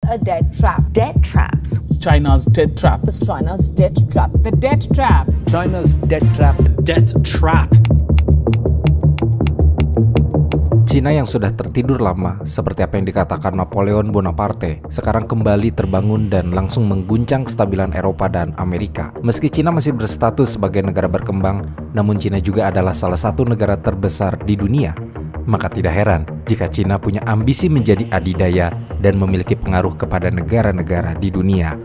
a debt trap. Debt traps. China's debt trap. It's China's debt trap. The debt trap. China's debt trap. Debt trap. Cina yang sudah tertidur lama, seperti apa yang dikatakan Napoleon Bonaparte, sekarang kembali terbangun dan langsung mengguncang kestabilan Eropa dan Amerika. Meski Cina masih berstatus sebagai negara berkembang, namun Cina juga adalah salah satu negara terbesar di dunia. Maka tidak heran jika Cina punya ambisi menjadi adidaya dan memiliki pengaruh kepada negara-negara di dunia.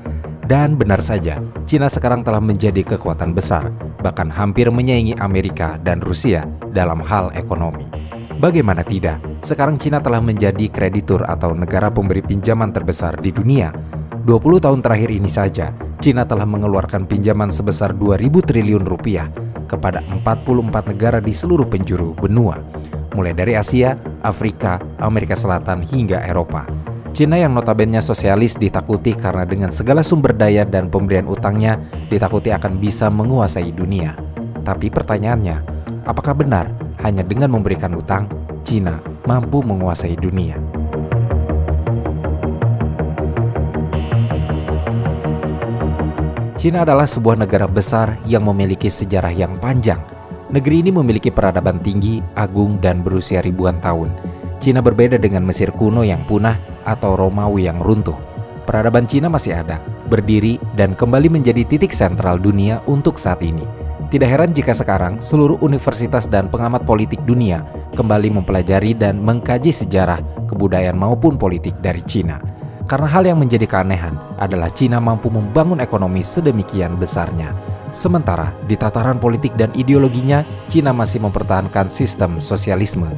Dan benar saja, Cina sekarang telah menjadi kekuatan besar, bahkan hampir menyaingi Amerika dan Rusia dalam hal ekonomi. Bagaimana tidak, sekarang Cina telah menjadi kreditur atau negara pemberi pinjaman terbesar di dunia. 20 tahun terakhir ini saja, Cina telah mengeluarkan pinjaman sebesar 2.000 triliun rupiah kepada 44 negara di seluruh penjuru benua, mulai dari Asia, Afrika, Amerika Selatan hingga Eropa. Cina yang notabene sosialis ditakuti karena dengan segala sumber daya dan pemberian utangnya ditakuti akan bisa menguasai dunia. Tapi pertanyaannya, apakah benar hanya dengan memberikan utang, Cina mampu menguasai dunia? Cina adalah sebuah negara besar yang memiliki sejarah yang panjang. Negeri ini memiliki peradaban tinggi, agung, dan berusia ribuan tahun. Cina berbeda dengan Mesir kuno yang punah atau Romawi yang runtuh. Peradaban Cina masih ada, berdiri, dan kembali menjadi titik sentral dunia untuk saat ini. Tidak heran jika sekarang seluruh universitas dan pengamat politik dunia kembali mempelajari dan mengkaji sejarah, kebudayaan maupun politik dari Cina. Karena hal yang menjadi keanehan adalah Cina mampu membangun ekonomi sedemikian besarnya. Sementara di tataran politik dan ideologinya, Cina masih mempertahankan sistem sosialisme.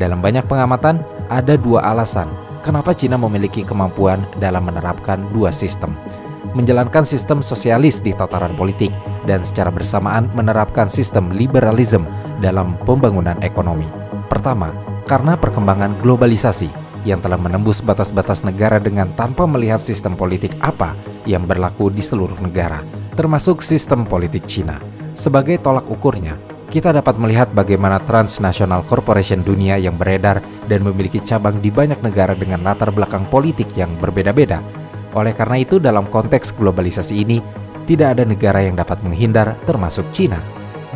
Dalam banyak pengamatan, ada dua alasan kenapa Cina memiliki kemampuan dalam menerapkan dua sistem. Menjalankan sistem sosialis di tataran politik dan secara bersamaan menerapkan sistem liberalisme dalam pembangunan ekonomi. Pertama, karena perkembangan globalisasi yang telah menembus batas-batas negara dengan tanpa melihat sistem politik apa yang berlaku di seluruh negara, termasuk sistem politik Cina. Sebagai tolak ukurnya, kita dapat melihat bagaimana transnational corporation dunia yang beredar dan memiliki cabang di banyak negara dengan latar belakang politik yang berbeda-beda. Oleh karena itu, dalam konteks globalisasi ini, tidak ada negara yang dapat menghindar, termasuk Cina.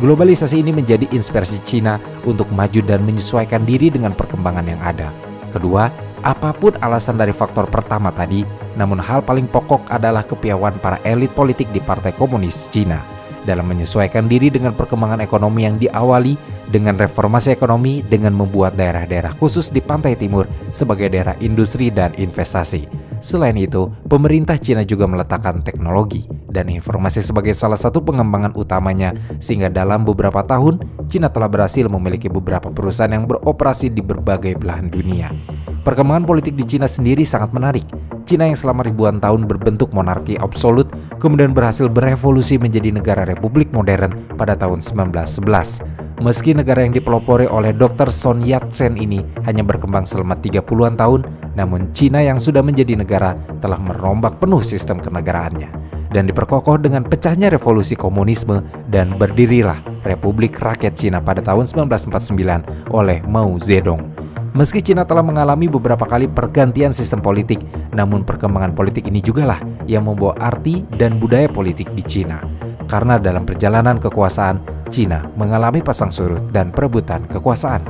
Globalisasi ini menjadi inspirasi Cina untuk maju dan menyesuaikan diri dengan perkembangan yang ada. Kedua, apapun alasan dari faktor pertama tadi, namun hal paling pokok adalah kepiawaian para elit politik di Partai Komunis Cina dalam menyesuaikan diri dengan perkembangan ekonomi yang diawali dengan reformasi ekonomi dengan membuat daerah-daerah khusus di pantai timur sebagai daerah industri dan investasi. Selain itu, pemerintah Cina juga meletakkan teknologi dan informasi sebagai salah satu pengembangan utamanya, sehingga dalam beberapa tahun, Cina telah berhasil memiliki beberapa perusahaan yang beroperasi di berbagai belahan dunia. Perkembangan politik di Cina sendiri sangat menarik. Cina yang selama ribuan tahun berbentuk monarki absolut, kemudian berhasil berevolusi menjadi negara republik modern pada tahun 1911. Meski negara yang dipelopori oleh Dr. Sun Yat-sen ini hanya berkembang selama 30-an tahun, namun Cina yang sudah menjadi negara telah merombak penuh sistem kenegaraannya dan diperkokoh dengan pecahnya revolusi komunisme dan berdirilah Republik Rakyat Cina pada tahun 1949 oleh Mao Zedong. Meski Cina telah mengalami beberapa kali pergantian sistem politik, namun perkembangan politik ini jugalah yang membawa arti dan budaya politik di Cina. Karena dalam perjalanan kekuasaan, Cina mengalami pasang surut dan perebutan kekuasaan.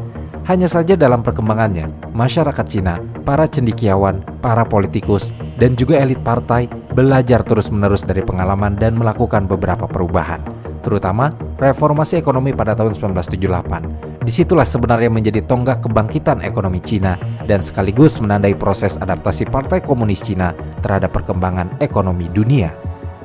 Hanya saja dalam perkembangannya, masyarakat Cina, para cendekiawan, para politikus, dan juga elit partai belajar terus-menerus dari pengalaman dan melakukan beberapa perubahan, terutama reformasi ekonomi pada tahun 1978. Disitulah sebenarnya menjadi tonggak kebangkitan ekonomi Cina dan sekaligus menandai proses adaptasi Partai Komunis Cina terhadap perkembangan ekonomi dunia.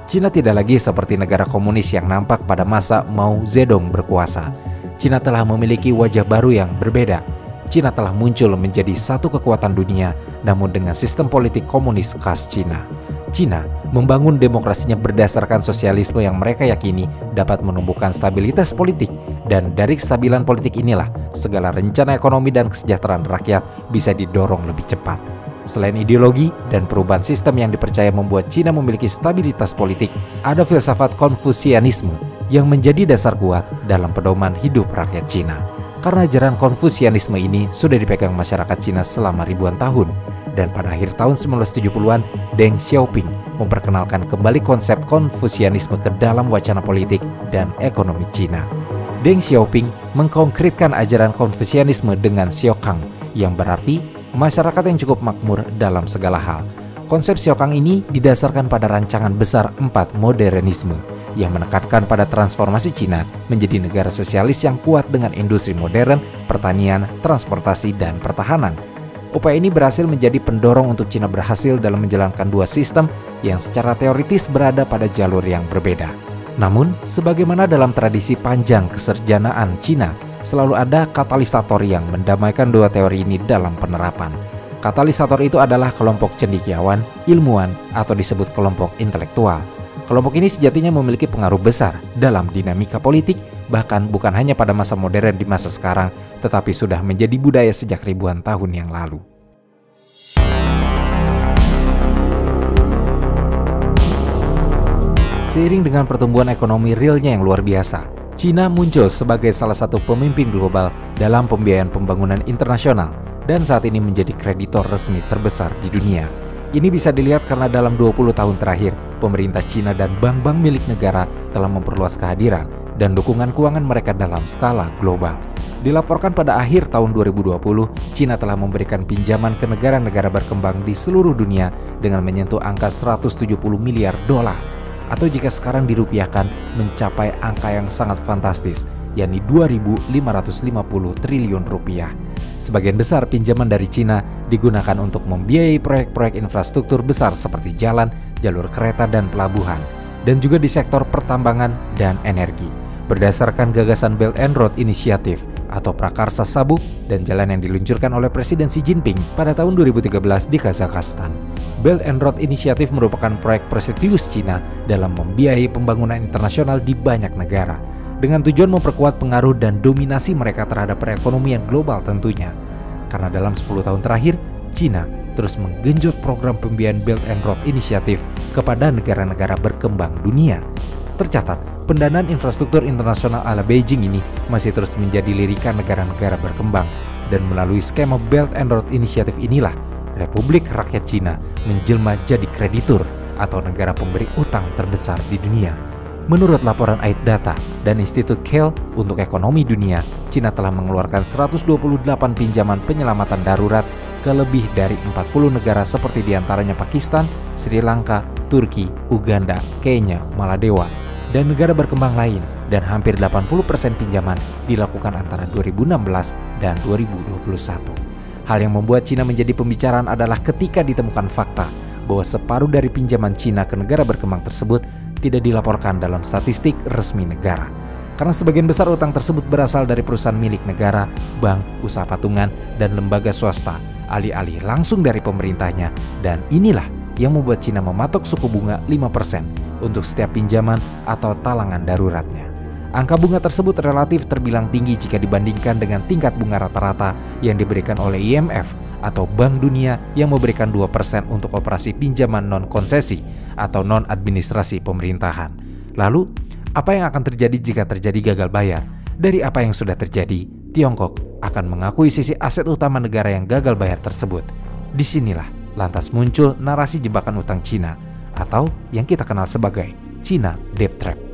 Cina tidak lagi seperti negara komunis yang nampak pada masa Mao Zedong berkuasa. Cina telah memiliki wajah baru yang berbeda. Cina telah muncul menjadi satu kekuatan dunia, namun dengan sistem politik komunis khas Cina. Cina membangun demokrasinya berdasarkan sosialisme yang mereka yakini dapat menumbuhkan stabilitas politik, dan dari kestabilan politik inilah segala rencana ekonomi dan kesejahteraan rakyat bisa didorong lebih cepat. Selain ideologi dan perubahan sistem yang dipercaya membuat Cina memiliki stabilitas politik, ada filsafat Konfusianisme yang menjadi dasar kuat dalam pedoman hidup rakyat Cina. Karena ajaran Konfusianisme ini sudah dipegang masyarakat Cina selama ribuan tahun. dan pada akhir tahun 1970-an, Deng Xiaoping memperkenalkan kembali konsep Konfusianisme ke dalam wacana politik dan ekonomi Cina. Deng Xiaoping mengkonkretkan ajaran Konfusianisme dengan Xiaokang, yang berarti masyarakat yang cukup makmur dalam segala hal. Konsep Xiaokang ini didasarkan pada rancangan besar 4 modernisme yang menekankan pada transformasi Cina menjadi negara sosialis yang kuat dengan industri modern, pertanian, transportasi, dan pertahanan. Upaya ini berhasil menjadi pendorong untuk Cina berhasil dalam menjalankan dua sistem yang secara teoritis berada pada jalur yang berbeda. Namun, sebagaimana dalam tradisi panjang keserjanaan Cina, selalu ada katalisator yang mendamaikan dua teori ini dalam penerapan. Katalisator itu adalah kelompok cendekiawan, ilmuwan, atau disebut kelompok intelektual. Kelompok ini sejatinya memiliki pengaruh besar dalam dinamika politik, bahkan bukan hanya pada masa modern di masa sekarang, tetapi sudah menjadi budaya sejak ribuan tahun yang lalu. Seiring dengan pertumbuhan ekonomi realnya yang luar biasa, Cina muncul sebagai salah satu pemimpin global dalam pembiayaan pembangunan internasional dan saat ini menjadi kreditor resmi terbesar di dunia. Ini bisa dilihat karena dalam 20 tahun terakhir, pemerintah Cina dan bank-bank milik negara telah memperluas kehadiran dan dukungan keuangan mereka dalam skala global. Dilaporkan pada akhir tahun 2020, Cina telah memberikan pinjaman ke negara-negara berkembang di seluruh dunia dengan menyentuh angka 170 miliar dolar. Atau jika sekarang dirupiahkan mencapai angka yang sangat fantastis, yakni 2.550 triliun rupiah. Sebagian besar pinjaman dari Cina digunakan untuk membiayai proyek-proyek infrastruktur besar seperti jalan, jalur kereta, dan pelabuhan, dan juga di sektor pertambangan dan energi. Berdasarkan gagasan Belt and Road Initiative atau prakarsa sabuk dan jalan yang diluncurkan oleh Presiden Xi Jinping pada tahun 2013 di Kazakhstan. Belt and Road Initiative merupakan proyek prestisius Cina dalam membiayai pembangunan internasional di banyak negara, dengan tujuan memperkuat pengaruh dan dominasi mereka terhadap perekonomian global tentunya. Karena dalam 10 tahun terakhir, Cina terus menggenjot program pembiayaan Belt and Road Initiative kepada negara-negara berkembang dunia. Tercatat, pendanaan infrastruktur internasional ala Beijing ini masih terus menjadi lirikan negara-negara berkembang, dan melalui skema Belt and Road Initiative inilah Republik Rakyat Cina menjelma jadi kreditur atau negara pemberi utang terbesar di dunia. Menurut laporan Aid Data dan Institut Kehl untuk Ekonomi Dunia, Cina telah mengeluarkan 128 pinjaman penyelamatan darurat ke lebih dari 40 negara seperti diantaranya Pakistan, Sri Lanka, Turki, Uganda, Kenya, Maladewa, dan negara berkembang lain, dan hampir 80% pinjaman dilakukan antara 2016 dan 2021. Hal yang membuat Cina menjadi pembicaraan adalah ketika ditemukan fakta bahwa separuh dari pinjaman Cina ke negara berkembang tersebut tidak dilaporkan dalam statistik resmi negara. Karena sebagian besar utang tersebut berasal dari perusahaan milik negara, bank, usaha patungan, dan lembaga swasta, alih-alih langsung dari pemerintahnya, dan inilah yang membuat Cina mematok suku bunga 5% untuk setiap pinjaman atau talangan daruratnya. Angka bunga tersebut relatif terbilang tinggi jika dibandingkan dengan tingkat bunga rata-rata yang diberikan oleh IMF atau Bank Dunia yang memberikan 2% untuk operasi pinjaman non-konsesi atau non-administrasi pemerintahan. Lalu, apa yang akan terjadi jika terjadi gagal bayar? Dari apa yang sudah terjadi, Tiongkok akan mengakui sisi aset utama negara yang gagal bayar tersebut. Disinilah lantas muncul narasi jebakan utang Cina atau yang kita kenal sebagai China Debt Trap.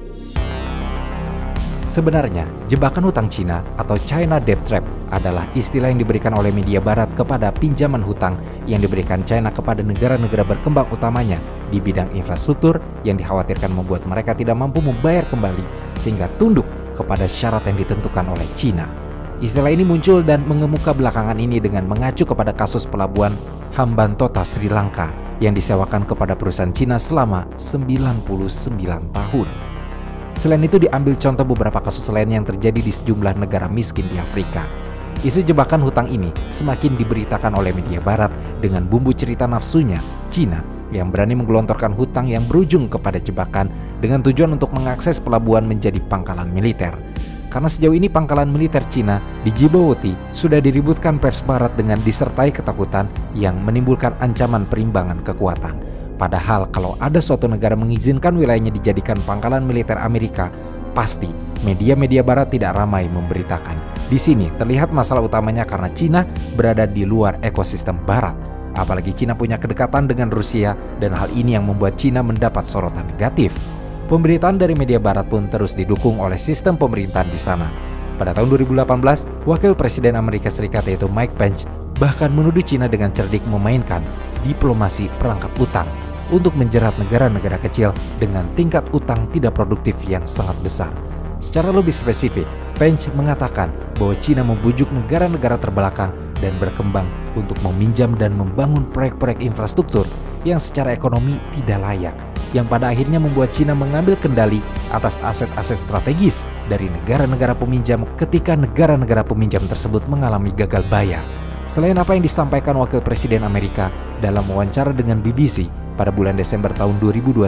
Sebenarnya, jebakan hutang Cina atau China Debt Trap adalah istilah yang diberikan oleh media barat kepada pinjaman hutang yang diberikan China kepada negara-negara berkembang utamanya di bidang infrastruktur yang dikhawatirkan membuat mereka tidak mampu membayar kembali sehingga tunduk kepada syarat yang ditentukan oleh Cina. Istilah ini muncul dan mengemuka belakangan ini dengan mengacu kepada kasus pelabuhan Hambantota Sri Lanka yang disewakan kepada perusahaan Cina selama 99 tahun. Selain itu diambil contoh beberapa kasus lain yang terjadi di sejumlah negara miskin di Afrika. Isu jebakan hutang ini semakin diberitakan oleh media barat dengan bumbu cerita nafsunya Cina yang berani menggelontorkan hutang yang berujung kepada jebakan dengan tujuan untuk mengakses pelabuhan menjadi pangkalan militer. Karena sejauh ini pangkalan militer Cina di Djibouti sudah diributkan pers barat dengan disertai ketakutan yang menimbulkan ancaman perimbangan kekuatan. Padahal kalau ada suatu negara mengizinkan wilayahnya dijadikan pangkalan militer Amerika, pasti media-media barat tidak ramai memberitakan. Di sini terlihat masalah utamanya karena Cina berada di luar ekosistem barat. Apalagi Cina punya kedekatan dengan Rusia dan hal ini yang membuat Cina mendapat sorotan negatif. Pemberitaan dari media barat pun terus didukung oleh sistem pemerintahan di sana. Pada tahun 2018, Wakil Presiden Amerika Serikat yaitu Mike Pence bahkan menuduh Cina dengan cerdik memainkan diplomasi perangkap utang untuk menjerat negara-negara kecil dengan tingkat utang tidak produktif yang sangat besar. Secara lebih spesifik, Pence mengatakan bahwa Cina membujuk negara-negara terbelakang dan berkembang untuk meminjam dan membangun proyek-proyek infrastruktur yang secara ekonomi tidak layak, yang pada akhirnya membuat Cina mengambil kendali atas aset-aset strategis dari negara-negara peminjam ketika negara-negara peminjam tersebut mengalami gagal bayar. Selain apa yang disampaikan Wakil Presiden Amerika dalam wawancara dengan BBC pada bulan Desember tahun 2021,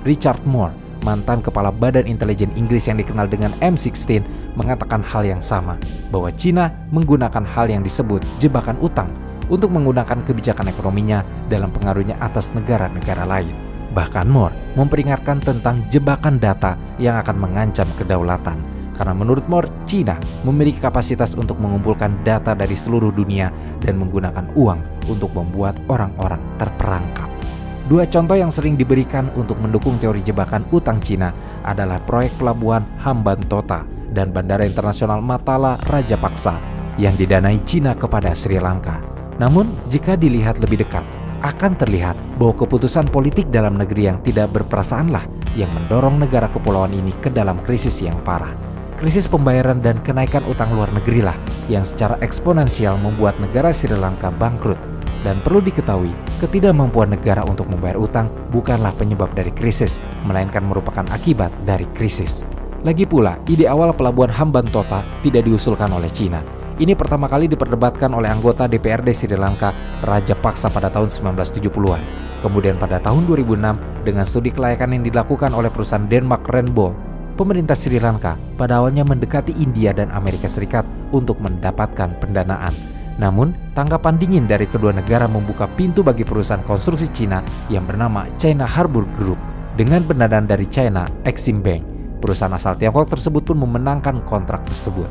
Richard Moore, mantan kepala Badan Intelijen Inggris yang dikenal dengan M16, mengatakan hal yang sama, bahwa Cina menggunakan hal yang disebut jebakan utang untuk menggunakan kebijakan ekonominya dalam pengaruhnya atas negara-negara lain. Bahkan Moore memperingatkan tentang jebakan data yang akan mengancam kedaulatan. Karena menurut Moore, Cina memiliki kapasitas untuk mengumpulkan data dari seluruh dunia dan menggunakan uang untuk membuat orang-orang terperangkap. Dua contoh yang sering diberikan untuk mendukung teori jebakan utang Cina adalah proyek pelabuhan Hambantota dan Bandara Internasional Matala Rajapaksa yang didanai Cina kepada Sri Lanka. Namun, jika dilihat lebih dekat, akan terlihat bahwa keputusan politik dalam negeri yang tidak berperasaanlah yang mendorong negara kepulauan ini ke dalam krisis yang parah. Krisis pembayaran dan kenaikan utang luar negeri lah yang secara eksponensial membuat negara Sri Lanka bangkrut. Dan perlu diketahui, ketidakmampuan negara untuk membayar utang bukanlah penyebab dari krisis, melainkan merupakan akibat dari krisis. Lagi pula, ide awal pelabuhan Hambantota tidak diusulkan oleh Cina. Ini pertama kali diperdebatkan oleh anggota DPRD Sri Lanka, Rajapaksa pada tahun 1970-an. Kemudian pada tahun 2006, dengan studi kelayakan yang dilakukan oleh perusahaan Denmark Rainbow, pemerintah Sri Lanka pada awalnya mendekati India dan Amerika Serikat untuk mendapatkan pendanaan. Namun, tanggapan dingin dari kedua negara membuka pintu bagi perusahaan konstruksi Cina yang bernama China Harbour Group dengan pendanaan dari China Exim Bank. Perusahaan asal Tiongkok tersebut pun memenangkan kontrak tersebut.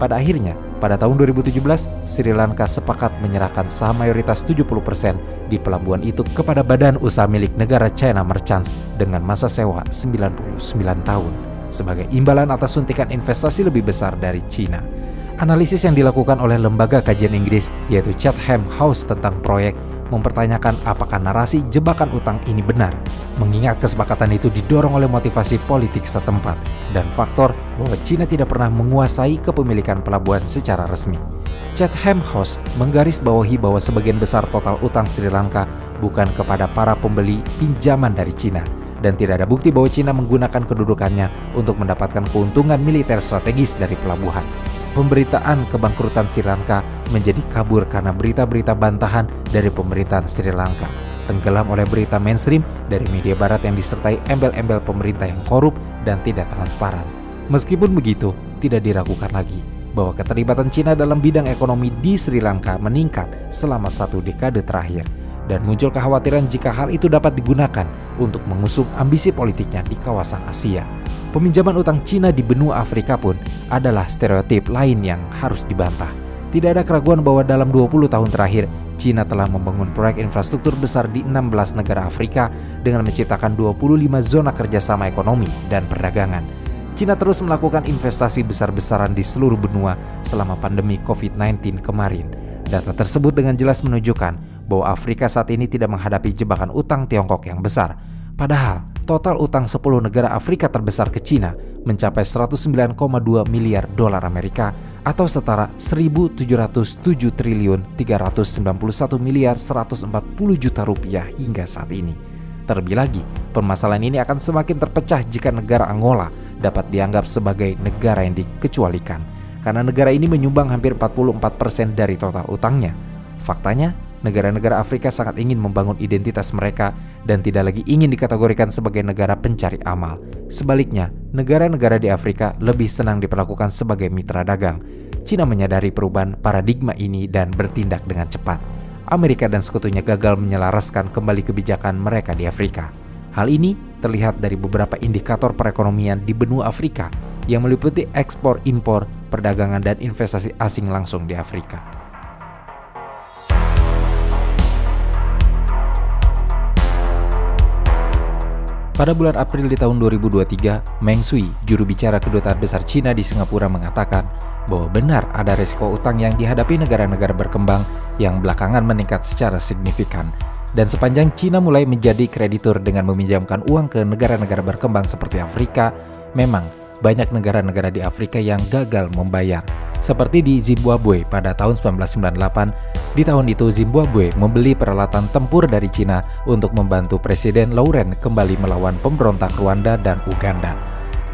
Pada akhirnya, pada tahun 2017, Sri Lanka sepakat menyerahkan saham mayoritas 70% di pelabuhan itu kepada badan usaha milik negara China Merchants dengan masa sewa 99 tahun sebagai imbalan atas suntikan investasi lebih besar dari Cina. Analisis yang dilakukan oleh lembaga kajian Inggris yaitu Chatham House tentang proyek mempertanyakan apakah narasi jebakan utang ini benar, mengingat kesepakatan itu didorong oleh motivasi politik setempat dan faktor bahwa Cina tidak pernah menguasai kepemilikan pelabuhan secara resmi. Chatham House menggarisbawahi bahwa sebagian besar total utang Sri Lanka bukan kepada para pembeli pinjaman dari Cina, dan tidak ada bukti bahwa Cina menggunakan kedudukannya untuk mendapatkan keuntungan militer strategis dari pelabuhan. Pemberitaan kebangkrutan Sri Lanka menjadi kabur karena berita-berita bantahan dari pemerintahan Sri Lanka, tenggelam oleh berita mainstream dari media barat yang disertai embel-embel pemerintah yang korup dan tidak transparan. Meskipun begitu, tidak diragukan lagi bahwa keterlibatan Cina dalam bidang ekonomi di Sri Lanka meningkat selama 1 dekade terakhir, dan muncul kekhawatiran jika hal itu dapat digunakan untuk mengusung ambisi politiknya di kawasan Asia. Peminjaman utang Cina di benua Afrika pun adalah stereotip lain yang harus dibantah. Tidak ada keraguan bahwa dalam 20 tahun terakhir, Cina telah membangun proyek infrastruktur besar di 16 negara Afrika dengan menciptakan 25 zona kerjasama ekonomi dan perdagangan. Cina terus melakukan investasi besar-besaran di seluruh benua selama pandemi COVID-19 kemarin. Data tersebut dengan jelas menunjukkan bahwa Afrika saat ini tidak menghadapi jebakan utang Tiongkok yang besar. Padahal, total utang 10 negara Afrika terbesar ke Cina mencapai 109,2 miliar dolar Amerika atau setara 1.707 triliun 391 miliar 140 juta rupiah hingga saat ini. Terlebih lagi, permasalahan ini akan semakin terpecah jika negara Angola dapat dianggap sebagai negara yang dikecualikan, karena negara ini menyumbang hampir 44% dari total utangnya. Faktanya, negara-negara Afrika sangat ingin membangun identitas mereka dan tidak lagi ingin dikategorikan sebagai negara pencari amal. Sebaliknya, negara-negara di Afrika lebih senang diperlakukan sebagai mitra dagang. Cina menyadari perubahan paradigma ini dan bertindak dengan cepat. Amerika dan sekutunya gagal menyelaraskan kembali kebijakan mereka di Afrika. Hal ini terlihat dari beberapa indikator perekonomian di benua Afrika yang meliputi ekspor, impor, perdagangan, dan investasi asing langsung di Afrika. Pada bulan April di tahun 2023, Meng Shui, juru bicara Kedutaan Besar Cina di Singapura mengatakan bahwa benar ada risiko utang yang dihadapi negara-negara berkembang yang belakangan meningkat secara signifikan. Dan sepanjang Cina mulai menjadi kreditur dengan meminjamkan uang ke negara-negara berkembang seperti Afrika, memang banyak negara-negara di Afrika yang gagal membayar. Seperti di Zimbabwe pada tahun 1998, di tahun itu Zimbabwe membeli peralatan tempur dari Cina untuk membantu Presiden Laurent kembali melawan pemberontak Rwanda dan Uganda.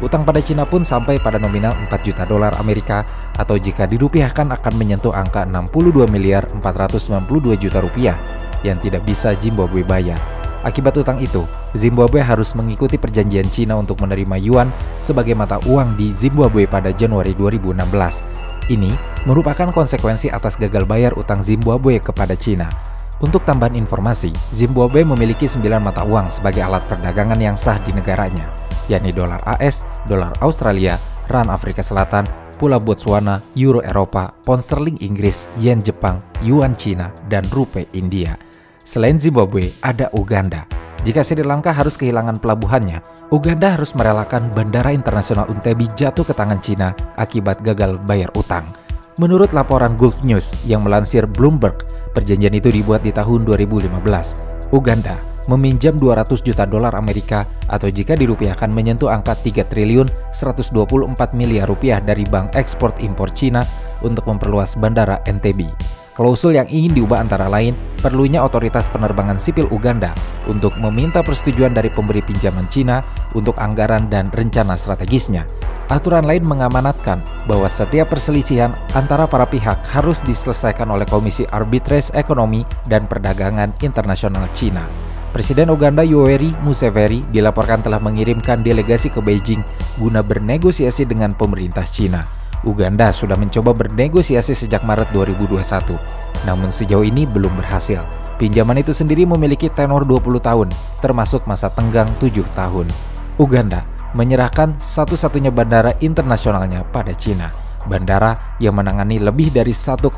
Utang pada Cina pun sampai pada nominal 4 juta dolar Amerika atau jika dirupiahkan akan menyentuh angka 62 miliar 492 juta rupiah yang tidak bisa Zimbabwe bayar. Akibat utang itu, Zimbabwe harus mengikuti perjanjian Cina untuk menerima yuan sebagai mata uang di Zimbabwe pada Januari 2016. Ini merupakan konsekuensi atas gagal bayar utang Zimbabwe kepada Cina. Untuk tambahan informasi, Zimbabwe memiliki 9 mata uang sebagai alat perdagangan yang sah di negaranya, yakni dolar AS, dolar Australia, Rand Afrika Selatan, Pulau Botswana, Euro Eropa, Pound Sterling Inggris, Yen Jepang, Yuan Cina, dan Rupiah India. Selain Zimbabwe, ada Uganda. Jika Sri Lanka harus kehilangan pelabuhannya, Uganda harus merelakan Bandara Internasional Entebbe jatuh ke tangan Cina akibat gagal bayar utang. Menurut laporan Gulf News yang melansir Bloomberg, perjanjian itu dibuat di tahun 2015. Uganda meminjam 200 juta dolar Amerika atau jika dirupiahkan menyentuh angka 3 triliun 124 miliar rupiah dari Bank Ekspor Impor Cina untuk memperluas Bandara Entebbe. Klausul yang ingin diubah antara lain perlunya otoritas penerbangan sipil Uganda untuk meminta persetujuan dari pemberi pinjaman Cina untuk anggaran dan rencana strategisnya. Aturan lain mengamanatkan bahwa setiap perselisihan antara para pihak harus diselesaikan oleh Komisi Arbitrase Ekonomi dan Perdagangan Internasional Cina. Presiden Uganda Yoweri Museveni dilaporkan telah mengirimkan delegasi ke Beijing guna bernegosiasi dengan pemerintah Cina. Uganda sudah mencoba bernegosiasi sejak Maret 2021, namun sejauh ini belum berhasil. Pinjaman itu sendiri memiliki tenor 20 tahun, termasuk masa tenggang 7 tahun. Uganda menyerahkan satu-satunya bandara internasionalnya pada Cina, bandara yang menangani lebih dari 1,9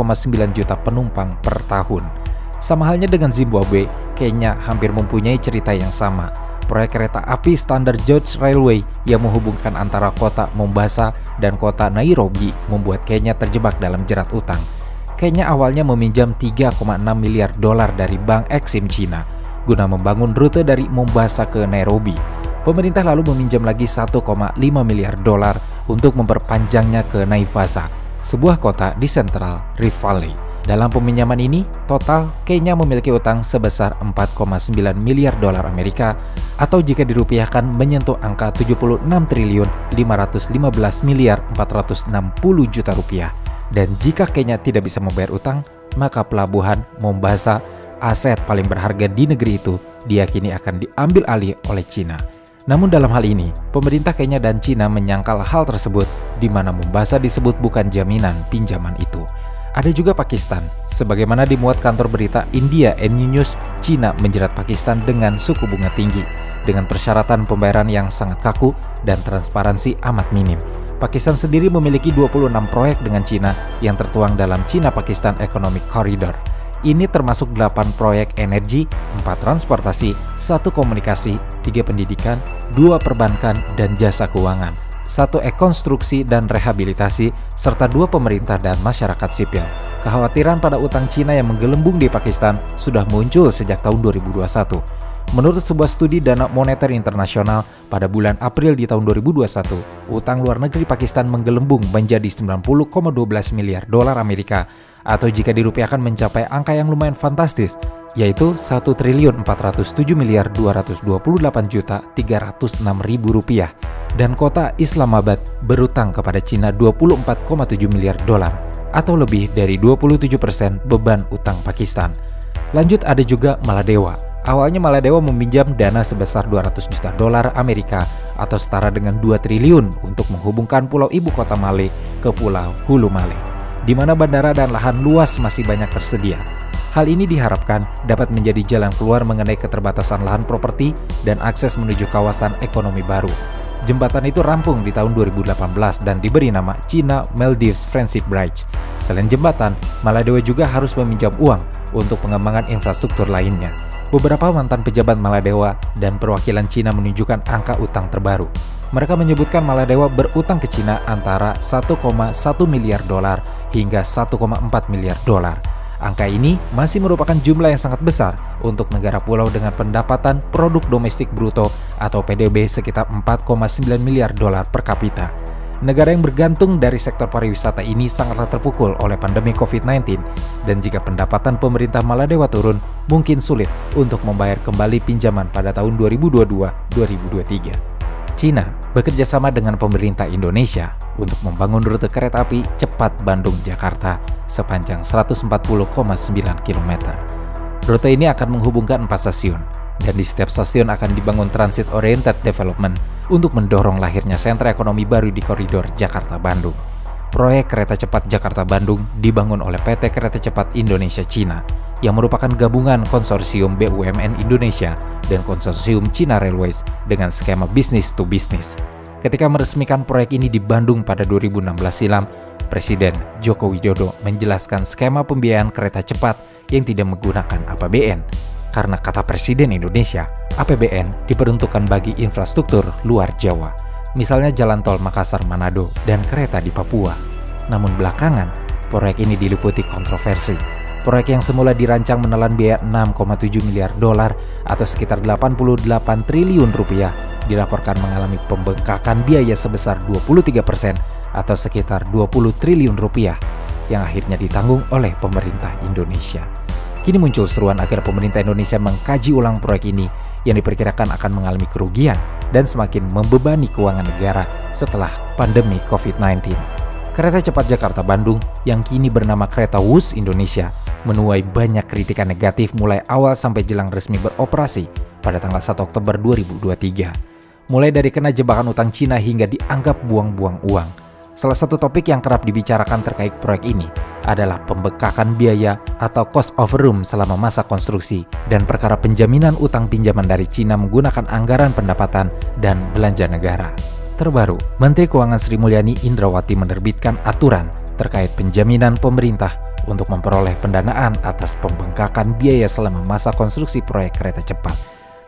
juta penumpang per tahun. Sama halnya dengan Zimbabwe, Kenya hampir mempunyai cerita yang sama. Proyek kereta api standar George Railway yang menghubungkan antara kota Mombasa dan kota Nairobi membuat Kenya terjebak dalam jerat utang. Kenya awalnya meminjam 3,6 miliar dolar dari Bank Exim Cina guna membangun rute dari Mombasa ke Nairobi. Pemerintah lalu meminjam lagi 1,5 miliar dolar untuk memperpanjangnya ke Naivasha, sebuah kota di Central Rift Valley. Dalam peminjaman ini, total Kenya memiliki utang sebesar 4,9 miliar dolar Amerika atau jika dirupiahkan menyentuh angka 76 triliun 515 miliar 460 juta rupiah. Dan jika Kenya tidak bisa membayar utang, maka pelabuhan Mombasa, aset paling berharga di negeri itu, diyakini akan diambil alih oleh Cina. Namun dalam hal ini, pemerintah Kenya dan Cina menyangkal hal tersebut di mana Mombasa disebut bukan jaminan pinjaman itu. Ada juga Pakistan. Sebagaimana dimuat kantor berita India News, Cina menjerat Pakistan dengan suku bunga tinggi, dengan persyaratan pembayaran yang sangat kaku dan transparansi amat minim. Pakistan sendiri memiliki 26 proyek dengan Cina yang tertuang dalam China-Pakistan Economic Corridor. Ini termasuk 8 proyek energi, 4 transportasi, 1 komunikasi, 3 pendidikan, 2 perbankan dan jasa keuangan, 1 konstruksi dan rehabilitasi, serta 2 pemerintah dan masyarakat sipil. Kekhawatiran pada utang Cina yang menggelembung di Pakistan sudah muncul sejak tahun 2021. Menurut sebuah studi Dana Moneter Internasional, pada bulan April di tahun 2021, utang luar negeri Pakistan menggelembung menjadi 90,12 miliar dolar Amerika, atau jika dirupiahkan mencapai angka yang lumayan fantastis, yaitu 1 triliun 407 miliar 228 juta 306 ribu rupiah. Dan kota Islamabad berutang kepada Cina 24,7 miliar dolar, atau lebih dari 27% beban utang Pakistan. Lanjut ada juga Maladewa. Awalnya Maladewa meminjam dana sebesar 200 juta dolar Amerika atau setara dengan 2 triliun untuk menghubungkan pulau ibu kota Male ke pulau Hulu Male, di mana bandara dan lahan luas masih banyak tersedia. Hal ini diharapkan dapat menjadi jalan keluar mengenai keterbatasan lahan properti dan akses menuju kawasan ekonomi baru. Jembatan itu rampung di tahun 2018 dan diberi nama China Maldives Friendship Bridge. Selain jembatan, Maladewa juga harus meminjam uang untuk pengembangan infrastruktur lainnya. Beberapa mantan pejabat Maladewa dan perwakilan Cina menunjukkan angka utang terbaru. Mereka menyebutkan Maladewa berutang ke Cina antara 1,1 miliar dolar hingga 1,4 miliar dolar. Angka ini masih merupakan jumlah yang sangat besar untuk negara pulau dengan pendapatan produk domestik bruto atau PDB sekitar 4,9 miliar dolar per kapita. Negara yang bergantung dari sektor pariwisata ini sangatlah terpukul oleh pandemi COVID-19, dan jika pendapatan pemerintah Maladewa turun, mungkin sulit untuk membayar kembali pinjaman pada tahun 2022-2023. Cina bekerja sama dengan pemerintah Indonesia untuk membangun rute kereta api cepat Bandung-Jakarta sepanjang 140,9 km. Rute ini akan menghubungkan 4 stasiun, dan di setiap stasiun akan dibangun transit-oriented development untuk mendorong lahirnya sentra ekonomi baru di koridor Jakarta-Bandung. Proyek kereta cepat Jakarta-Bandung dibangun oleh PT Kereta Cepat Indonesia Cina yang merupakan gabungan konsorsium BUMN Indonesia dan konsorsium China Railways dengan skema business to business. Ketika meresmikan proyek ini di Bandung pada 2016 silam, Presiden Joko Widodo menjelaskan skema pembiayaan kereta cepat yang tidak menggunakan APBN. Karena kata Presiden Indonesia, APBN diperuntukkan bagi infrastruktur luar Jawa, misalnya jalan tol Makassar-Manado dan kereta di Papua. Namun belakangan, proyek ini diliputi kontroversi. Proyek yang semula dirancang menelan biaya 6,7 miliar dolar atau sekitar 88 triliun rupiah dilaporkan mengalami pembengkakan biaya sebesar 23% atau sekitar 20 triliun rupiah yang akhirnya ditanggung oleh pemerintah Indonesia. Kini muncul seruan agar pemerintah Indonesia mengkaji ulang proyek ini yang diperkirakan akan mengalami kerugian dan semakin membebani keuangan negara setelah pandemi COVID-19. Kereta cepat Jakarta-Bandung yang kini bernama Kereta Wus Indonesia menuai banyak kritikan negatif mulai awal sampai jelang resmi beroperasi pada tanggal 1 Oktober 2023. Mulai dari kena jebakan utang Cina hingga dianggap buang-buang uang. Salah satu topik yang kerap dibicarakan terkait proyek ini adalah pembengkakan biaya atau cost overrun selama masa konstruksi dan perkara penjaminan utang pinjaman dari Cina menggunakan anggaran pendapatan dan belanja negara. Terbaru, Menteri Keuangan Sri Mulyani Indrawati menerbitkan aturan terkait penjaminan pemerintah untuk memperoleh pendanaan atas pembengkakan biaya selama masa konstruksi proyek kereta cepat.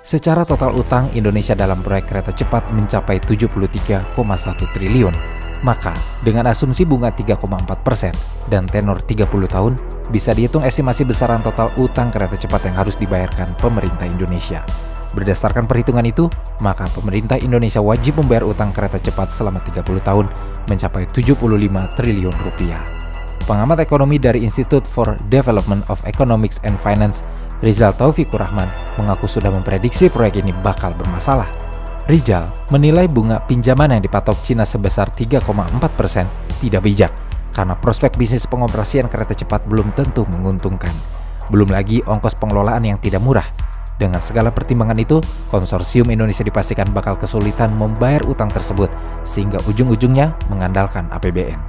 Secara total utang Indonesia dalam proyek kereta cepat mencapai 73,1 triliun. Maka, dengan asumsi bunga 3,4% dan tenor 30 tahun, bisa dihitung estimasi besaran total utang kereta cepat yang harus dibayarkan pemerintah Indonesia. Berdasarkan perhitungan itu, maka pemerintah Indonesia wajib membayar utang kereta cepat selama 30 tahun mencapai 75 triliun rupiah. Pengamat ekonomi dari Institute for Development of Economics and Finance, Rizal Taufikur Rahman, mengaku sudah memprediksi proyek ini bakal bermasalah. Rizal menilai bunga pinjaman yang dipatok Cina sebesar 3,4% tidak bijak karena prospek bisnis pengoperasian kereta cepat belum tentu menguntungkan. Belum lagi ongkos pengelolaan yang tidak murah. Dengan segala pertimbangan itu, konsorsium Indonesia dipastikan bakal kesulitan membayar utang tersebut sehingga ujung-ujungnya mengandalkan APBN.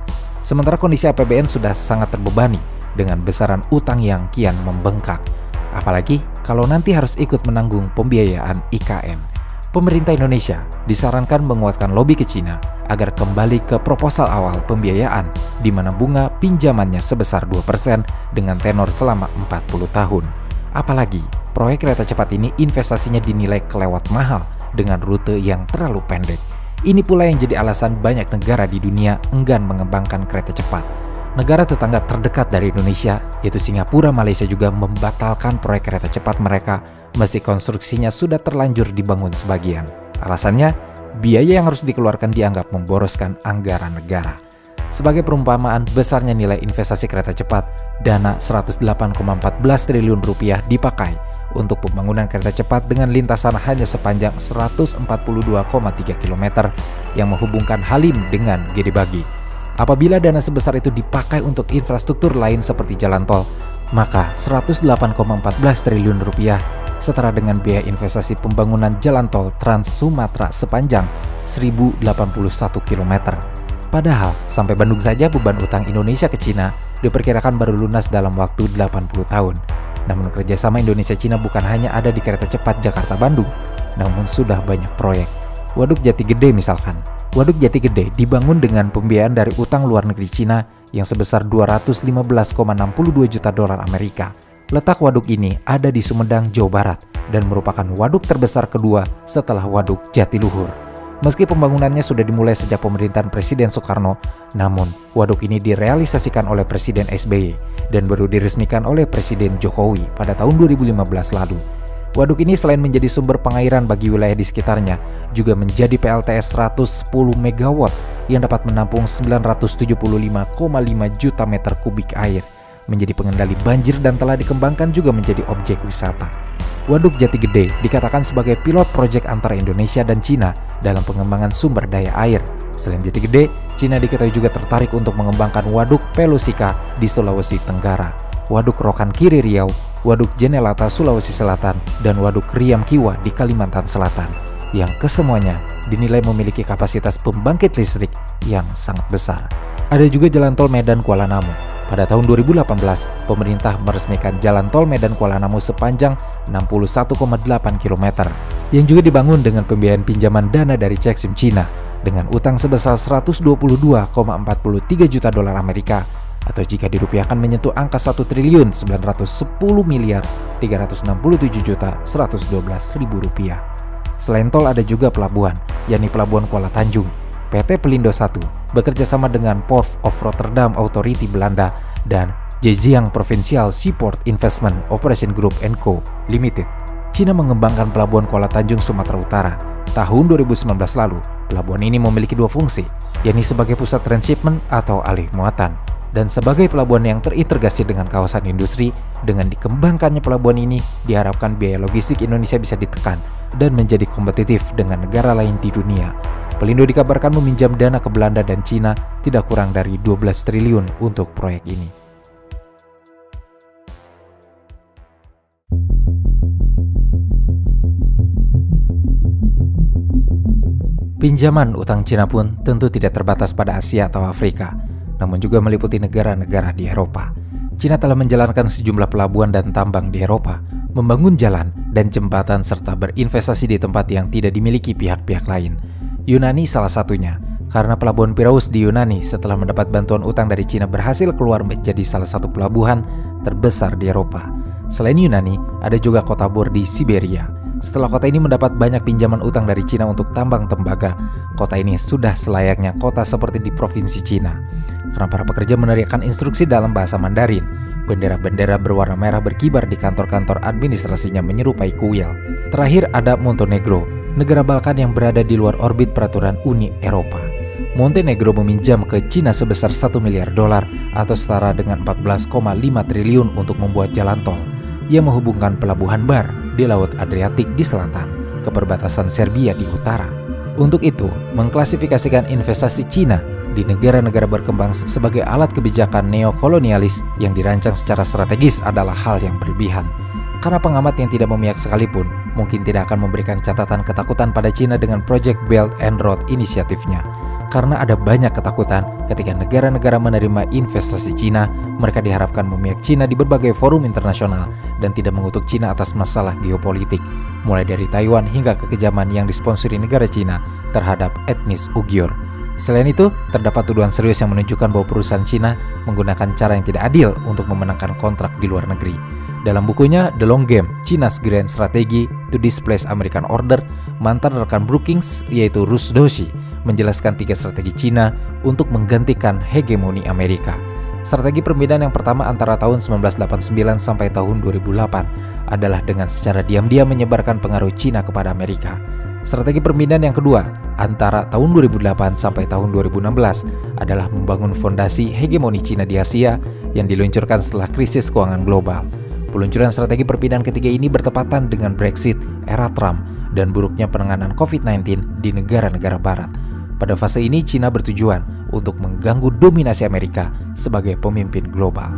Sementara kondisi APBN sudah sangat terbebani dengan besaran utang yang kian membengkak. Apalagi kalau nanti harus ikut menanggung pembiayaan IKN. Pemerintah Indonesia disarankan menguatkan lobi ke Cina agar kembali ke proposal awal pembiayaan di mana bunga pinjamannya sebesar 2% dengan tenor selama 40 tahun. Apalagi, proyek kereta cepat ini investasinya dinilai kelewat mahal dengan rute yang terlalu pendek. Ini pula yang jadi alasan banyak negara di dunia enggan mengembangkan kereta cepat. Negara tetangga terdekat dari Indonesia, yaitu Singapura, Malaysia juga membatalkan proyek kereta cepat mereka meski konstruksinya sudah terlanjur dibangun sebagian. Alasannya, biaya yang harus dikeluarkan dianggap memboroskan anggaran negara. Sebagai perumpamaan besarnya nilai investasi kereta cepat, dana 108,14 triliun rupiah dipakai untuk pembangunan kereta cepat dengan lintasan hanya sepanjang 142,3 km yang menghubungkan Halim dengan Gede Bagi. Apabila dana sebesar itu dipakai untuk infrastruktur lain seperti jalan tol, maka 108,14 triliun rupiah setara dengan biaya investasi pembangunan jalan tol Trans Sumatera sepanjang 1081 km. Padahal, sampai Bandung saja beban utang Indonesia ke Cina diperkirakan baru lunas dalam waktu 80 tahun. Namun kerjasama Indonesia-Cina bukan hanya ada di kereta cepat Jakarta-Bandung, namun sudah banyak proyek. Waduk Jati Gede misalkan. Waduk Jati Gede dibangun dengan pembiayaan dari utang luar negeri Cina yang sebesar 215,62 juta dolar Amerika. Letak waduk ini ada di Sumedang, Jawa Barat dan merupakan waduk terbesar kedua setelah Waduk Jatiluhur. Meski pembangunannya sudah dimulai sejak pemerintahan Presiden Soekarno, namun waduk ini direalisasikan oleh Presiden SBY dan baru diresmikan oleh Presiden Jokowi pada tahun 2015 lalu. Waduk ini selain menjadi sumber pengairan bagi wilayah di sekitarnya, juga menjadi PLTS 110 MW yang dapat menampung 975,5 juta meter kubik air, menjadi pengendali banjir dan telah dikembangkan juga menjadi objek wisata. Waduk Jati Gede dikatakan sebagai pilot proyek antara Indonesia dan Cina dalam pengembangan sumber daya air. Selain Jati Gede, Cina diketahui juga tertarik untuk mengembangkan Waduk Pelusika di Sulawesi Tenggara, Waduk Rokan Kiri Riau, Waduk Jenelata Sulawesi Selatan, dan Waduk Riam Kiwa di Kalimantan Selatan, yang kesemuanya dinilai memiliki kapasitas pembangkit listrik yang sangat besar. Ada juga jalan tol Medan Kuala Namu. Pada tahun 2018, pemerintah meresmikan jalan tol Medan Kuala Namu sepanjang 61,8 km, yang juga dibangun dengan pembiayaan pinjaman dana dari Exim Cina dengan utang sebesar 122,43 juta dolar Amerika, atau jika dirupiahkan menyentuh angka 1.910.367.112.000 rupiah. Selain tol ada juga pelabuhan, yakni Pelabuhan Kuala Tanjung. PT Pelindo 1 bekerja sama dengan Port of Rotterdam Authority Belanda dan Zhejiang Provincial Seaport Investment Operation Group & Co. Limited. Cina mengembangkan Pelabuhan Kuala Tanjung, Sumatera Utara. Tahun 2019 lalu, pelabuhan ini memiliki dua fungsi, yakni sebagai pusat transshipment atau alih muatan, dan sebagai pelabuhan yang terintegrasi dengan kawasan industri. Dengan dikembangkannya pelabuhan ini, diharapkan biaya logistik Indonesia bisa ditekan dan menjadi kompetitif dengan negara lain di dunia. Pelindo dikabarkan meminjam dana ke Belanda dan Cina tidak kurang dari 12 triliun untuk proyek ini. Pinjaman utang Cina pun tentu tidak terbatas pada Asia atau Afrika, namun juga meliputi negara-negara di Eropa. Cina telah menjalankan sejumlah pelabuhan dan tambang di Eropa, membangun jalan dan jembatan serta berinvestasi di tempat yang tidak dimiliki pihak-pihak lain. Yunani salah satunya, karena pelabuhan Piraeus di Yunani setelah mendapat bantuan utang dari Cina berhasil keluar menjadi salah satu pelabuhan terbesar di Eropa. Selain Yunani, ada juga kota Bor di Siberia. Setelah kota ini mendapat banyak pinjaman utang dari Cina untuk tambang tembaga, kota ini sudah selayaknya kota seperti di provinsi Cina. Karena para pekerja meneriakkan instruksi dalam bahasa Mandarin, bendera-bendera berwarna merah berkibar di kantor-kantor administrasinya menyerupai kuil. Terakhir ada Montenegro, negara Balkan yang berada di luar orbit peraturan Uni Eropa. Montenegro meminjam ke Cina sebesar 1 miliar dolar atau setara dengan 14,5 triliun untuk membuat jalan tol yang menghubungkan pelabuhan Bar di Laut Adriatik di selatan ke perbatasan Serbia di utara. Untuk itu, mengklasifikasikan investasi Cina di negara-negara berkembang sebagai alat kebijakan neokolonialis yang dirancang secara strategis adalah hal yang berlebihan. Karena pengamat yang tidak memihak sekalipun mungkin tidak akan memberikan catatan ketakutan pada Cina dengan Project Belt and Road inisiatifnya. Karena ada banyak ketakutan ketika negara-negara menerima investasi Cina, mereka diharapkan memihak Cina di berbagai forum internasional dan tidak mengutuk Cina atas masalah geopolitik, mulai dari Taiwan hingga kekejaman yang disponsori negara Cina terhadap etnis Uighur. Selain itu, terdapat tuduhan serius yang menunjukkan bahwa perusahaan Cina menggunakan cara yang tidak adil untuk memenangkan kontrak di luar negeri. Dalam bukunya The Long Game, China's Grand Strategy to Displace American Order, mantan rekan Brookings yaitu Russ Doshi menjelaskan 3 strategi Cina untuk menggantikan hegemoni Amerika. Strategi permindahan yang pertama antara tahun 1989 sampai tahun 2008 adalah dengan secara diam-diam menyebarkan pengaruh Cina kepada Amerika. Strategi permindahan yang kedua antara tahun 2008 sampai tahun 2016 adalah membangun fondasi hegemoni Cina di Asia yang diluncurkan setelah krisis keuangan global. Peluncuran strategi perpindahan ketiga ini bertepatan dengan Brexit, era Trump, dan buruknya penanganan COVID-19 di negara-negara barat. Pada fase ini, Cina bertujuan untuk mengganggu dominasi Amerika sebagai pemimpin global.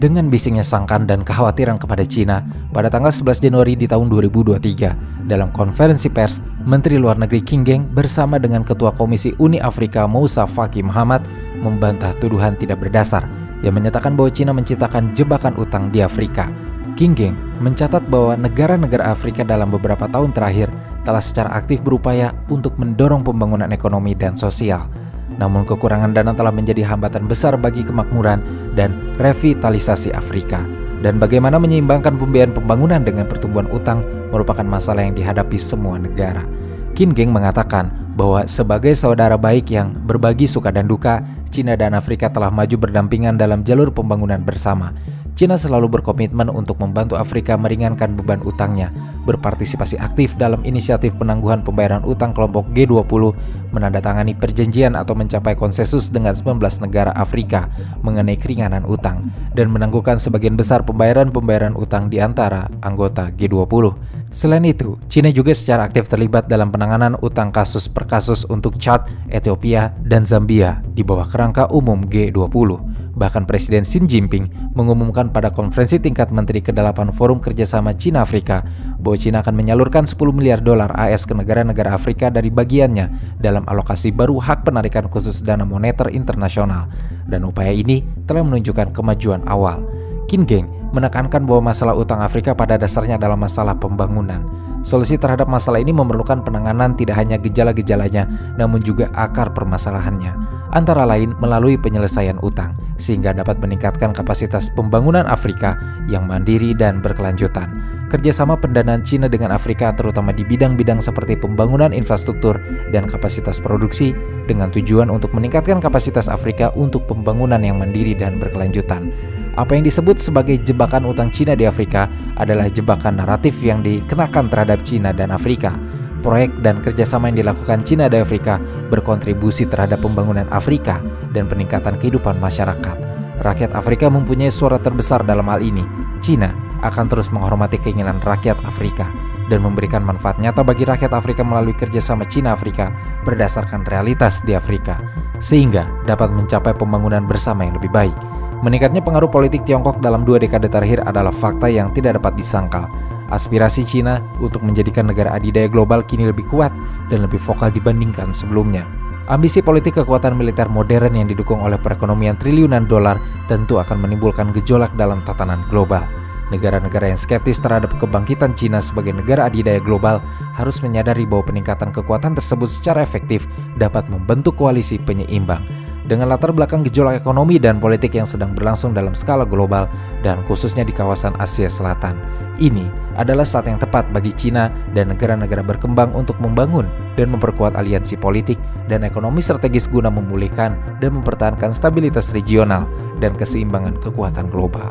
Dengan bisingnya sangkan dan kekhawatiran kepada Cina, pada tanggal 11 Januari di tahun 2023, dalam konferensi pers, Menteri Luar Negeri Qin Gang bersama dengan Ketua Komisi Uni Afrika Moussa Faki Mahamat membantah tuduhan tidak berdasar yang menyatakan bahwa Cina menciptakan jebakan utang di Afrika. Qin Gang mencatat bahwa negara-negara Afrika dalam beberapa tahun terakhir telah secara aktif berupaya untuk mendorong pembangunan ekonomi dan sosial. namun kekurangan dana telah menjadi hambatan besar bagi kemakmuran dan revitalisasi Afrika. Dan bagaimana menyeimbangkan pembiayaan pembangunan dengan pertumbuhan utang merupakan masalah yang dihadapi semua negara. Qin Gang mengatakan bahwa sebagai saudara baik yang berbagi suka dan duka, Cina dan Afrika telah maju berdampingan dalam jalur pembangunan bersama. Cina selalu berkomitmen untuk membantu Afrika meringankan beban utangnya, berpartisipasi aktif dalam inisiatif penangguhan pembayaran utang kelompok G20, menandatangani perjanjian atau mencapai konsensus dengan 19 negara Afrika mengenai keringanan utang, dan menangguhkan sebagian besar pembayaran utang di antara anggota G20. Selain itu, Cina juga secara aktif terlibat dalam penanganan utang kasus per kasus untuk Chad, Ethiopia, dan Zambia di bawah kerangka umum G20. Bahkan Presiden Xi Jinping mengumumkan pada konferensi tingkat Menteri ke-8 Forum Kerjasama Cina-Afrika bahwa Cina akan menyalurkan 10 miliar dolar AS ke negara-negara Afrika dari bagiannya dalam alokasi baru hak penarikan khusus dana moneter internasional. Dan upaya ini telah menunjukkan kemajuan awal. Qin Gang menekankan bahwa masalah utang Afrika pada dasarnya adalah masalah pembangunan. Solusi terhadap masalah ini memerlukan penanganan tidak hanya gejala-gejalanya, namun juga akar permasalahannya, antara lain melalui penyelesaian utang, sehingga dapat meningkatkan kapasitas pembangunan Afrika yang mandiri dan berkelanjutan. Kerjasama pendanaan Cina dengan Afrika terutama di bidang-bidang seperti pembangunan infrastruktur dan kapasitas produksi dengan tujuan untuk meningkatkan kapasitas Afrika untuk pembangunan yang mandiri dan berkelanjutan. Apa yang disebut sebagai jebakan utang Cina di Afrika adalah jebakan naratif yang dikenakan terhadap Cina dan Afrika. Proyek dan kerjasama yang dilakukan Cina dan Afrika berkontribusi terhadap pembangunan Afrika dan peningkatan kehidupan masyarakat. Rakyat Afrika mempunyai suara terbesar dalam hal ini. Cina akan terus menghormati keinginan rakyat Afrika dan memberikan manfaat nyata bagi rakyat Afrika melalui kerjasama Cina-Afrika berdasarkan realitas di Afrika, sehingga dapat mencapai pembangunan bersama yang lebih baik. Meningkatnya pengaruh politik Tiongkok dalam 2 dekade terakhir adalah fakta yang tidak dapat disangkal. Aspirasi Cina untuk menjadikan negara adidaya global kini lebih kuat dan lebih vokal dibandingkan sebelumnya. Ambisi politik kekuatan militer modern yang didukung oleh perekonomian triliunan dolar tentu akan menimbulkan gejolak dalam tatanan global. Negara-negara yang skeptis terhadap kebangkitan Cina sebagai negara adidaya global harus menyadari bahwa peningkatan kekuatan tersebut secara efektif dapat membentuk koalisi penyeimbang. Dengan latar belakang gejolak ekonomi dan politik yang sedang berlangsung dalam skala global dan khususnya di kawasan Asia Selatan, ini adalah saat yang tepat bagi Cina dan negara-negara berkembang untuk membangun dan memperkuat aliansi politik dan ekonomi strategis guna memulihkan dan mempertahankan stabilitas regional dan keseimbangan kekuatan global.